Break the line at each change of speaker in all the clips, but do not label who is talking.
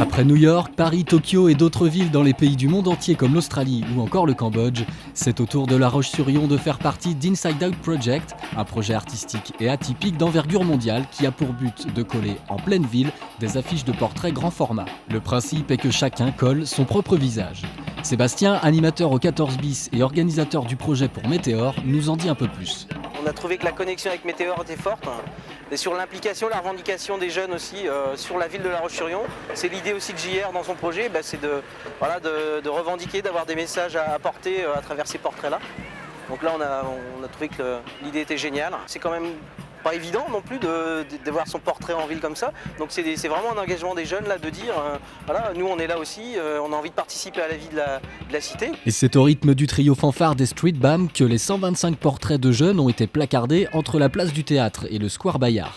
Après New York, Paris, Tokyo et d'autres villes dans les pays du monde entier comme l'Australie ou encore le Cambodge, c'est au tour de La Roche-sur-Yon de faire partie d'Inside Out Project, un projet artistique et atypique d'envergure mondiale qui a pour but de coller en pleine ville des affiches de portraits grand format. Le principe est que chacun colle son propre visage. Sébastien, animateur au 14 bis et organisateur du projet pour Météor, nous en dit un peu plus.
On a trouvé que la connexion avec Météor était forte. Et sur l'implication, la revendication des jeunes aussi sur la ville de La Roche-sur-Yon. C'est l'idée aussi de JR dans son projet, c'est de revendiquer, d'avoir des messages à apporter à travers ces portraits-là. Donc là, on a trouvé que l'idée était géniale. C'est quand même pas évident non plus de voir son portrait en ville comme ça. Donc c'est vraiment un engagement des jeunes là, de dire, voilà, nous on est là aussi, on a envie de participer à la vie de la cité.
Et c'est au rythme du trio fanfare des Street Bam que les 125 portraits de jeunes ont été placardés entre la place du Théâtre et le Square Bayard.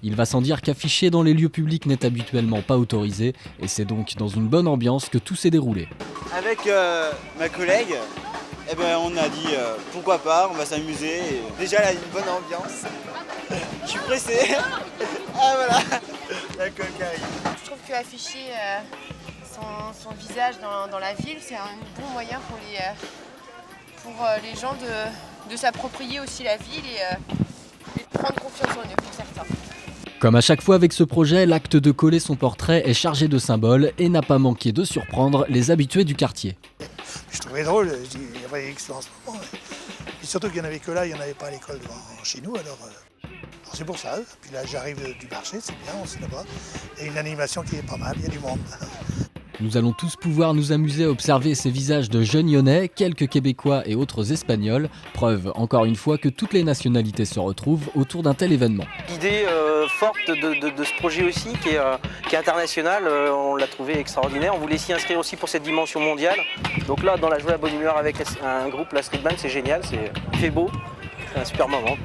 Il va sans dire qu'afficher dans les lieux publics n'est habituellement pas autorisé, et c'est donc dans une bonne ambiance que tout s'est déroulé.
Avec ma collègue, on a dit pourquoi pas, on va s'amuser. Déjà là, il y a une bonne ambiance. Je suis pressé. Ah voilà, la coque arrive.
Je trouve qu'afficher son visage dans la ville, c'est un bon moyen pour les gens de s'approprier aussi la ville et de prendre confiance en eux pour certains.
Comme à chaque fois avec ce projet, l'acte de coller son portrait est chargé de symboles et n'a pas manqué de surprendre les habitués du quartier.
Je trouvais drôle, il y avait X en ce moment. Et surtout qu'il n'y en avait que là, il n'y en avait pas à l'école chez nous, alors c'est pour ça. Puis là, j'arrive du marché, c'est bien, on s'est là-bas. Et une animation qui est pas mal, il y a du monde.
Nous allons tous pouvoir nous amuser à observer ces visages de jeunes Lyonnais, quelques Québécois et autres Espagnols. Preuve, encore une fois, que toutes les nationalités se retrouvent autour d'un tel événement.
L'idée forte de ce projet aussi, qui est international, on l'a trouvé extraordinaire. On voulait s'y inscrire aussi pour cette dimension mondiale. Donc là, dans la joie à bonne humeur avec un groupe, la Street Band, c'est génial, il fait beau, c'est un super moment.